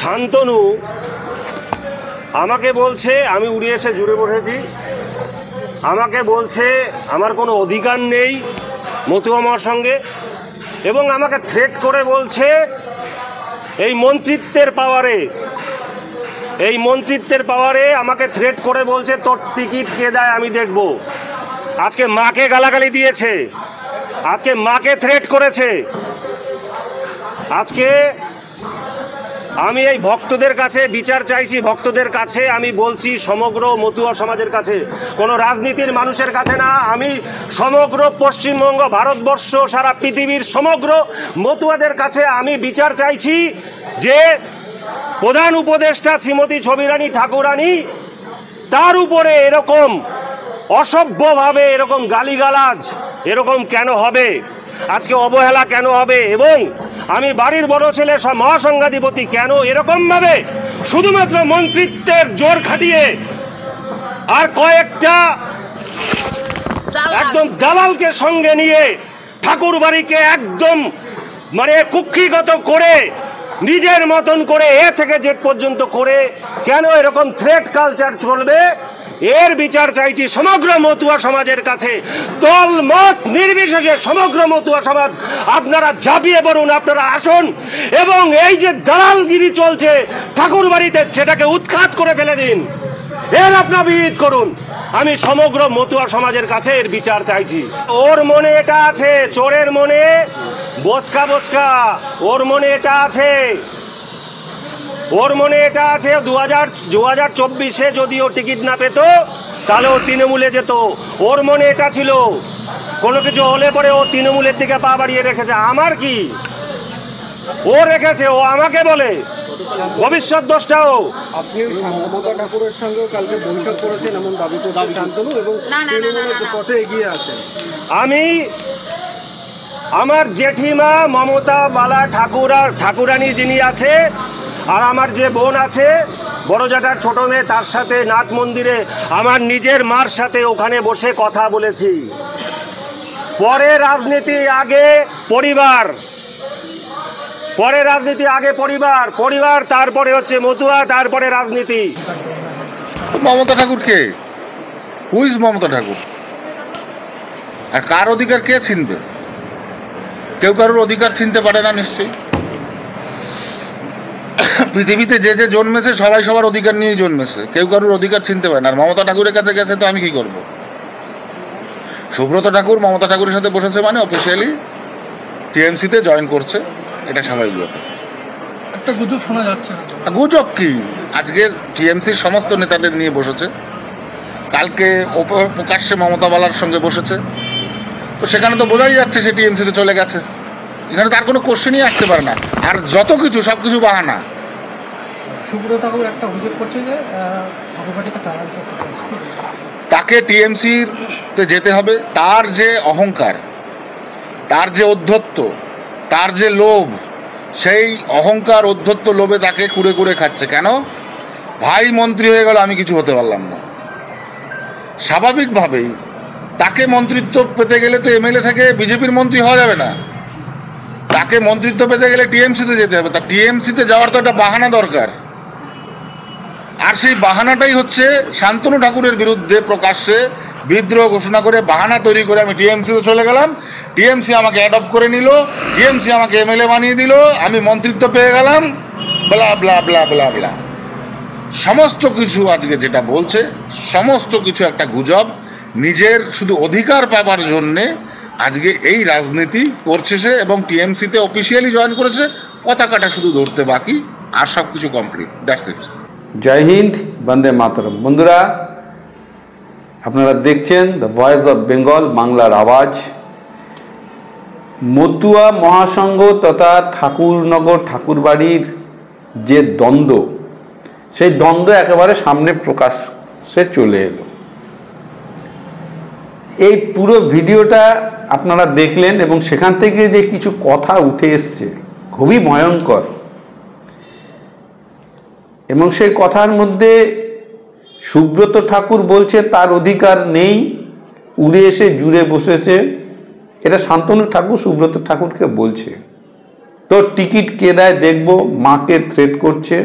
শান্তনু আমাকে বলছে, আমি উড়ে এসে জুড়ে বসেছি, আমাকে বলছে আমার কোনো অধিকার নেই মতুয়া আমার সঙ্গে, এবং আমাকে থ্রেট করে বলছে এই মন্ত্রিত্বের পাওয়ারে আমাকে থ্রেট করে বলছে তোর টিকিট কে দেয় আমি দেখব। আজকে মাকে গালাগালি দিয়েছে, আজকে মাকে থ্রেট করেছে। আজকে আমি এই ভক্তদের কাছে বিচার চাইছি, ভক্তদের কাছে আমি বলছি, সমগ্র মতুয়া সমাজের কাছে, কোনো রাজনীতির মানুষের কাছে না, আমি সমগ্র পশ্চিমবঙ্গ, ভারতবর্ষ, সারা পৃথিবীর সমগ্র মতুয়াদের কাছে আমি বিচার চাইছি যে প্রধান উপদেষ্টা শ্রীমতী ছবিরানী ঠাকুরানী তার উপরে এরকম অসভ্যভাবে এরকম গালিগালাজ এরকম কেন হবে, আজকে অবহেলা কেন হবে, এবং আমি বাড়ির বড় ছেলে মহাসংঘাধিপতি কেন এরকমভাবে শুধুমাত্র মন্ত্রিত্বের জোর খাটিয়ে আর কয়েকটা একদম দালালকে সঙ্গে নিয়ে ঠাকুর বাড়িকে একদম কুক্ষিগত করে নিজের মতন করে এ থেকে জেড পর্যন্ত করে কেন এরকম থ্রেট কালচার চলবে, এর বিচার চাইছি সমগ্র মতুয়া সমাজের কাছে। দল মত নির্বিশেষে সমগ্র মতুয়া সমাজ আপনারা ঝাঁপিয়ে পড়ুন, আপনারা আসুন এবং এই যে দালালগিরি চলছে ঠাকুর বাড়িতে সেটাকে উৎখাত করে ফেলে দিন, এর আপনারা বিরোধ করুন। আমি সমগ্র মতুয়া সমাজের কাছে এর বিচার চাইছি। ওর মনে এটা আছে, চোরের মনে বোচকা, ওর মনে এটা আছে, ওর মনে এটা আছে 2024-এ যদি ও টিকিট না পেত তাহলে ও তৃণমূলে যেত। ওর মনে এটা ছিল, কোনো কিছু হলে পরে ও তৃণমূলের দিকে পা বাড়িয়ে রেখেছে। আমার কি ও রেখেছে, ও আমাকে বলে ভবিষ্যৎ দোষটাও। আপনি মমতা ঠাকুরের সঙ্গেও কালকে বৈঠক করেছেন এমন দাবি করছেন শান্তনু, এবং তৃণমূলের পথে এগিয়ে আছেন। আমি আমার জেঠিমা মমতা বালা ঠাকুরানী যিনি আছে, আর আমার যে বোন আছে বড় জ্যাঠার ছোট মেয়ে, তার সাথে নাট মন্দিরে আমার নিজের মার সাথে ওখানে বসে কথা বলেছি। পরে রাজনীতি আগে পরিবার, পরিবার তারপরে হচ্ছে মতুয়া, তারপরে রাজনীতি। মমতা ঠাকুর কে? হু ইজ মমতা ঠাকুর? আর কার অধিকার কে ছিনবে? কেউ কারোর অধিকার ছিনতে পারে না নিশ্চয়ই। পৃথিবীতে যে যে জন্মেছে সবাই সবার অধিকার নিয়েই জন্মেছে, কেউ কারোর অধিকার ছিনতে পারে না। আর মমতা ঠাকুরের কাছে গেছে তো আমি কি করব? সুব্রত ঠাকুর মমতা ঠাকুরের সাথে বসেছে মানে অফিসিয়ালি টিএমসিতে জয়েন করছে, এটা স্বাভাবিক ব্যাপার। একটা গুজব শোনা যাচ্ছে না। গুজব কি? আজকে টিএমসির সমস্ত নেতাদের নিয়ে বসেছে, কালকে প্রকাশ্যে মমতা বালার সঙ্গে বসেছে, তো সেখানে তো বোঝাই যাচ্ছে সে টিএমসিতে চলে গেছে। এখানে তার কোনো কোশ্চেনই আসতে পারে না। আর যত কিছু সব কিছু বাহানা। সুব্রত ঠাকুর একটা অভিযোগ করছে যে তাকে টিএমসিতে যেতে হবে। তার যে অহংকার, তার যে অধ্যত্ব, তার যে লোভ, সেই অহংকার অধ্যত্ব লোভে তাকে কুড়ে কুড়ে খাচ্ছে। কেন? ভাই মন্ত্রী হয়ে গেল, আমি কিছু হতে পারলাম না। স্বাভাবিকভাবেই তাকে মন্ত্রিত্ব পেতে গেলে তো এমএলএ থেকে বিজেপির মন্ত্রী হওয়া যাবে না, তাকে মন্ত্রিত্ব পেতে গেলে টিএমসিতে যেতে হবে। তা টিএমসিতে যাওয়ার তো একটা বাহানা দরকার, আর সেই বাহানাটাই হচ্ছে শান্তনু ঠাকুরের বিরুদ্ধে প্রকাশ্যে বিদ্রোহ ঘোষণা করে বাহানা তৈরি করে আমি টিএমসিতে চলে গেলাম, টিএমসি আমাকে অ্যাডপ্ট করে নিল, টিএমসি আমাকে এমএলএ বানিয়ে দিল, আমি মন্ত্রিত্ব পেয়ে গেলাম, ব্লা ব্লা ব্লা ব্লা ব্লা। সমস্ত কিছু আজকে যেটা বলছে সমস্ত কিছু একটা গুজব। নিজের শুধু অধিকার পাবার জন্যে আজকে এই রাজনীতি করছে সে, এবং টিএমসিতে অফিসিয়ালি জয়েন করেছে, পতাকাটা শুধু ধরতে বাকি, আর সব কিছু কমপ্লিট। That's it. জয় হিন্দ, বন্দে মাতরম। বন্ধুরা, আপনারা দেখছেন দ্য ভয়েস অফ বেঙ্গল, বাংলার আওয়াজ। মতুয়া মহাসংঘ তথা ঠাকুরনগর ঠাকুরবাড়ির যে দ্বন্দ্ব, সেই দ্বন্দ্ব একেবারে সামনে প্রকাশ্যে চলে এলো। এই পুরো ভিডিওটা আপনারা দেখলেন এবং সেখান থেকে যে কিছু কথা উঠে এসছে খুবই ভয়ঙ্কর, এবং সেই কথার মধ্যে সুব্রত ঠাকুর বলছে তার অধিকার নেই, উড়ে এসে জুড়ে বসেছে। এটা শান্তনু ঠাকুর সুব্রত ঠাকুরকে বলছে। তোর টিকিট কে দেয় দেখবো, মাকে থ্রেট করছে।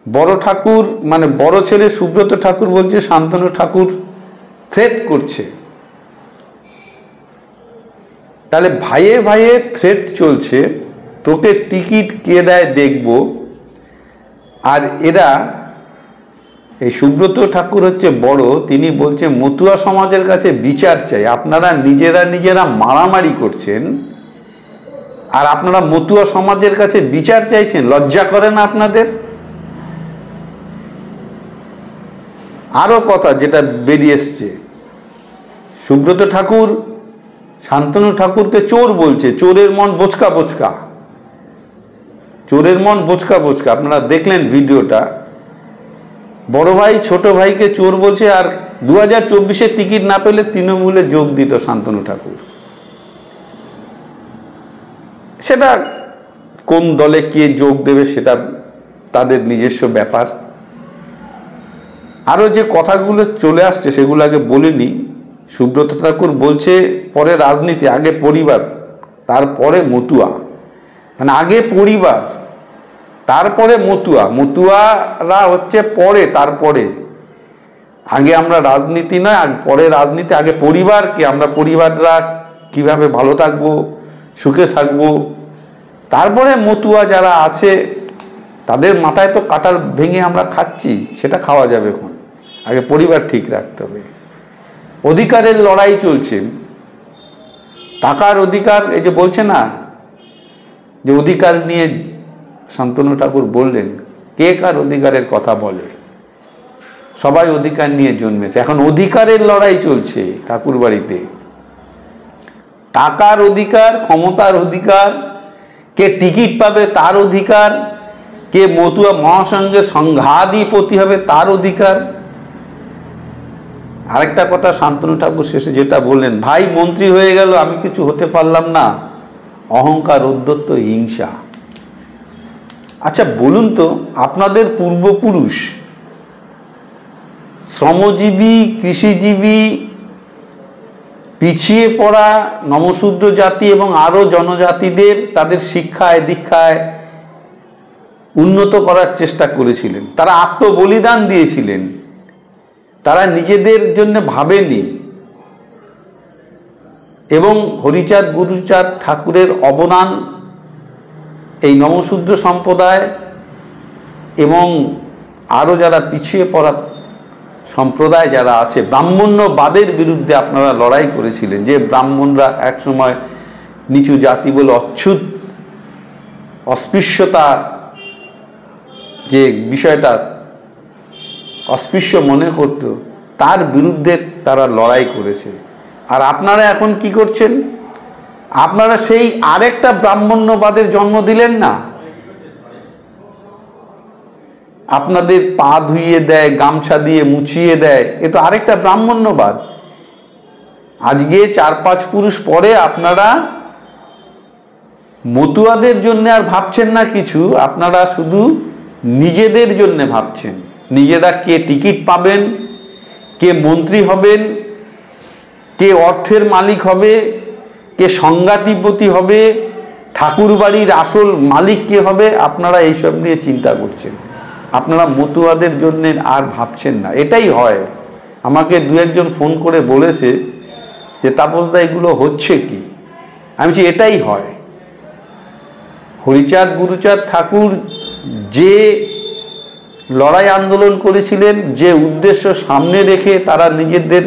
বড় ঠাকুর মানে বড় ছেলে সুব্রত ঠাকুর বলছে শান্তনু ঠাকুর থ্রেট করছে। তাহলে ভাইয়ে ভাইয়ে থ্রেট চলছে, তোকে টিকিট কে দেয় দেখবো। আর এরা, এই সুব্রত ঠাকুর হচ্ছে বড়, তিনি বলছে মতুয়া সমাজের কাছে বিচার চাই। আপনারা নিজেরা মারামারি করছেন আর আপনারা মতুয়া সমাজের কাছে বিচার চাইছেন, লজ্জা করে না আপনাদের? আরো কথা যেটা বেরিয়ে এসছে, সুব্রত ঠাকুর শান্তনু ঠাকুরকে চোর বলছে, চোরের মন বোচকা বোচকা, চোরের মন বোচকা বোচকা। আপনারা দেখলেন ভিডিওটা, বড় ভাই ছোট ভাইকে চোর বলছে। আর 2024-এ টিকিট না পেলে তৃণমূলে যোগ দিত শান্তনু ঠাকুর। সেটা কোন দলে কে যোগ দেবে সেটা তাদের নিজস্ব ব্যাপার। আরো যে কথাগুলো চলে আসছে সেগুলো আগে বলিনি। সুব্রত ঠাকুর বলছে পরে রাজনীতি, আগে পরিবার তারপরে মতুয়া, মানে আগে পরিবার তারপরে মতুয়া, মতুয়ারা হচ্ছে পরে, তারপরে। আগে আমরা রাজনীতি নয়, পরে রাজনীতি, আগে পরিবারকে, আমরা পরিবাররা কিভাবে ভালো থাকবো, সুখে থাকবো, তারপরে মতুয়া যারা আছে তাদের মাথায় তো কাঁঠাল ভেঙে আমরা খাচ্ছি, সেটা খাওয়া যাবে এখন, আগে পরিবার ঠিক রাখতে হবে। অধিকারের লড়াই চলছে, টাকার অধিকার, এই যে বলছে না যে অধিকার নিয়ে শান্তনু ঠাকুর বললেন, কে কার অধিকারের কথা বলে? সবাই অধিকার নিয়ে জন্মেছে, এখন অধিকারের লড়াই চলছে ঠাকুর বাড়িতে। টাকার অধিকার, ক্ষমতার অধিকার, কে টিকিট পাবে তার অধিকার, কে মতুয়া মহাসংঘের সংঘাধিপতি হবে তার অধিকার। আরেকটা কথা শান্তনু ঠাকুর শেষে যেটা বললেন, ভাই মন্ত্রী হয়ে গেল আমি কিছু হতে পারলাম না, অহংকার, ঔদ্ধত্য, হিংসা। আচ্ছা বলুন তো, আপনাদের পূর্বপুরুষ শ্রমজীবী, কৃষিজীবী, পিছিয়ে পড়া নমশূদ্র জাতি এবং আরো জনজাতিদের তাদের শিক্ষায় দীক্ষায় উন্নত করার চেষ্টা করেছিলেন, তারা আত্মবলিদান দিয়েছিলেন, তারা নিজেদের জন্য ভাবেনি। এবং হরিচাঁদ গুরুচাঁদ ঠাকুরের অবদান এই নমশূদ্র সম্প্রদায় এবং আরও যারা পিছিয়ে পড়া সম্প্রদায় যারা আছে, ব্রাহ্মণ্যবাদের বিরুদ্ধে আপনারা লড়াই করেছিলেন, যে ব্রাহ্মণরা একসময় নিচু জাতি বলে অচ্ছুত অস্পৃশ্যতা, যে বিষয়টা অস্পৃশ্য মনে করত, তার বিরুদ্ধে তারা লড়াই করেছে। আর আপনারা এখন কি করছেন? আপনারা সেই আরেকটা ব্রাহ্মণ্যবাদের জন্ম দিলেন না। আপনাদের পা ধুইয়ে দেয়, গামছা দিয়ে মুছিয়ে দেয়, এ তো আরেকটা ব্রাহ্মণ্যবাদ। আজকে 4-5 পুরুষ পরে আপনারা মতুয়াদের জন্য আর ভাবছেন না কিছু, আপনারা শুধু নিজেদের জন্য ভাবছেন। নিজেরা কে টিকিট পাবেন, কে মন্ত্রী হবেন, কে অর্থের মালিক হবে, কে সংঘাধিপতি হবে, ঠাকুর বাড়ির আসল মালিক কে হবে, আপনারা এইসব নিয়ে চিন্তা করছেন। আপনারা মতুয়াদের জন্য আর ভাবছেন না। এটাই হয়। আমাকে 2-1 ফোন করে বলেছে যে তাপসদা এগুলো হচ্ছে কি, আমি বলছি এটাই হয়। হরিচাঁদ গুরুচাঁদ ঠাকুর যে লড়াই আন্দোলন করেছিলেন, যে উদ্দেশ্য সামনে রেখে তারা নিজেদের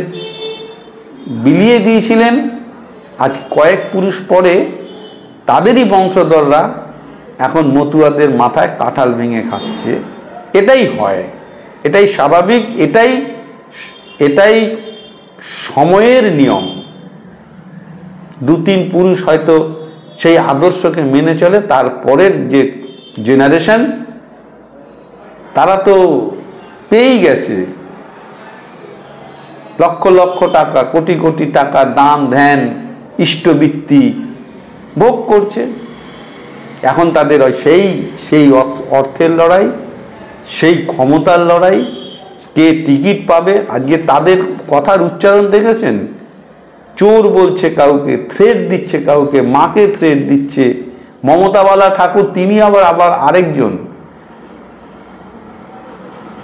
বিলিয়ে দিয়েছিলেন, আজ কয়েক পুরুষ পরে তাদেরই বংশধররা এখন মতুয়াদের মাথায় কাঁঠাল ভেঙে খাচ্ছে। এটাই হয়, এটাই স্বাভাবিক, এটাই সময়ের নিয়ম। 2-3 পুরুষ হয়তো সেই আদর্শকে মেনে চলে, তারপরের যে জেনারেশন তারা তো পেয়েই গেছে লক্ষ লক্ষ টাকা, কোটি কোটি টাকা দান ধ্যান ইষ্টবৃত্তি ভোগ করছে। এখন তাদের সেই অর্থের লড়াই, সেই ক্ষমতার লড়াই, কে টিকিট পাবে। আজকে তাদের কথার উচ্চারণ দেখেছেন, চোর বলছে কাউকে, থ্রেট দিচ্ছে কাউকে, মাকে থ্রেট দিচ্ছে। মমতাবালা ঠাকুর তিনি আবার আরেকজন।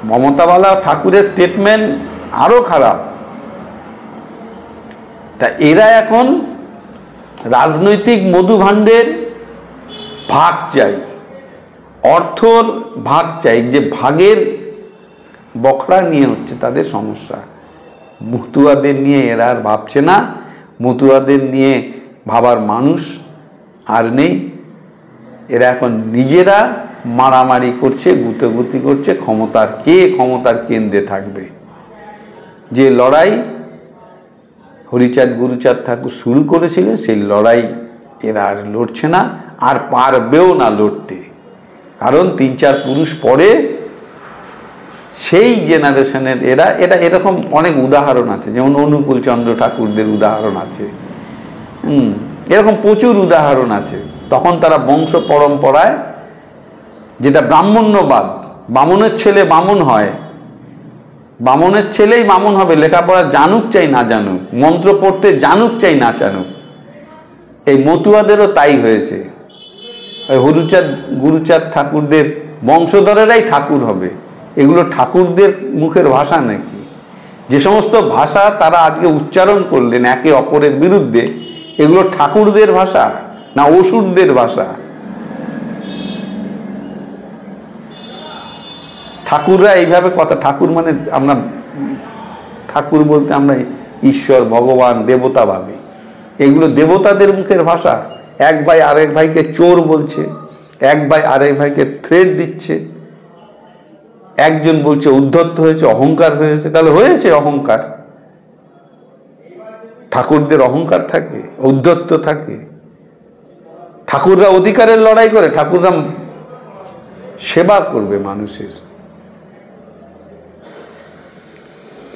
মমতাবালা ঠাকুরের স্টেটমেন্ট আরো খারাপ। তা এরা এখন রাজনৈতিক মধুভাণ্ডের ভাগ চাই, অর্থর ভাগ চাই, যে ভাগের বখরা নিয়ে হচ্ছে তাদের সমস্যা। মতুয়াদের নিয়ে এরা আর ভাবছে না, মতুয়াদের নিয়ে ভাবার মানুষ আর নেই। এরা এখন নিজেরা মারামারি করছে, গুতোগুতি করছে, ক্ষমতার কেন্দ্রে থাকবে। যে লড়াই হরিচাঁদ গুরুচাঁদ ঠাকুর শুরু করেছিলেন, সেই লড়াই এরা আর লড়ছে না, আর পারবেও না লড়তে। কারণ 3-4 পুরুষ পরে সেই জেনারেশনের এটা এরকম অনেক উদাহরণ আছে, যেমন অনুকূল চন্দ্র ঠাকুরদের উদাহরণ আছে, এরকম প্রচুর উদাহরণ আছে। তখন তারা বংশ পরম্পরায়, যেটা ব্রাহ্মণ্যবাদ, বামুনের ছেলে বামুন হয়, বামুনের ছেলেই বামুন হবে, লেখাপড়া জানুক চাই না জানুক, মন্ত্র পড়তে জানুক চাই না জানুক। এই মতুয়াদেরও তাই হয়েছে। ওই হরিচাঁদ গুরুচাঁদ ঠাকুরদের বংশধরেরাই ঠাকুর হবে। এগুলো ঠাকুরদের মুখের ভাষা নাকি? যে সমস্ত ভাষা তারা আজকে উচ্চারণ করলেন একে অপরের বিরুদ্ধে, এগুলো ঠাকুরদের ভাষা না অসুরদের ভাষা? ঠাকুররা এইভাবে কথা, ঠাকুর মানে আমরা ঠাকুর বলতে আমরা ঈশ্বর, ভগবান, দেবতা ভাবি। এগুলো দেবতাদের মুখের ভাষা। এক ভাই আরেক ভাইকে চোর বলছে, এক ভাই আরেক ভাইকে থ্রেট দিচ্ছে, একজন বলছে উদ্ধত্ত হয়েছে, অহংকার হয়েছে। তাহলে হয়েছে অহংকার। ঠাকুরদের অহংকার থাকে, ঔদ্ধত্য থাকে। ঠাকুররা অধিকারের লড়াই করে, ঠাকুররা সেবা করবে মানুষের।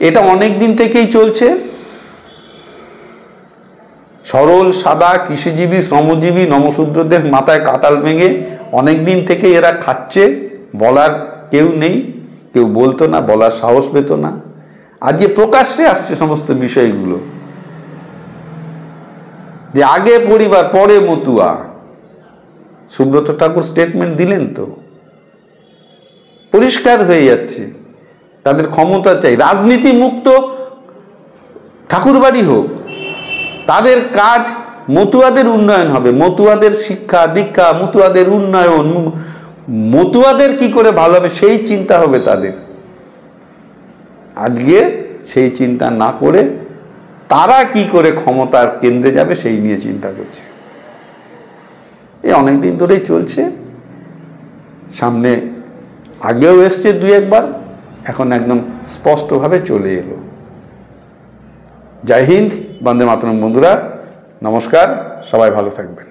এটা অনেক দিন থেকেই চলছে। সরল সাদা কৃষিজীবী শ্রমজীবী নমশূদ্রদের মাথায় কাঁঠাল ভেঙে অনেক দিন থেকে এরা খাচ্ছে। বলার কেউ নেই, কেউ বলতো না, বলার সাহস পেত না। আজকে প্রকাশ্যে আসছে সমস্ত বিষয়গুলো, যে আগে পরিবার পরে মতুয়া। সুব্রত ঠাকুর স্টেটমেন্ট দিলেন তো, পরিষ্কার হয়ে যাচ্ছে। তাদের ক্ষমতা চাই, রাজনীতি মুক্ত ঠাকুরবাড়ি হোক। তাদের কাজ মতুয়াদের উন্নয়ন হবে, মতুয়াদের শিক্ষা দীক্ষা, মতুয়াদের উন্নয়ন, মতুয়াদের কি করে ভালো হবে সেই চিন্তা হবে তাদের। আজকে সেই চিন্তা না করে তারা কি করে ক্ষমতার কেন্দ্রে যাবে সেই নিয়ে চিন্তা করছে। এই অনেকদিন ধরেই চলছে, সামনে আগেও এসছে 2-1 বার, এখন একদম স্পষ্টভাবে চলে এলো। জয় হিন্দ, বন্দে মাতরম। বন্ধুরা নমস্কার, সবাই ভালো থাকবেন।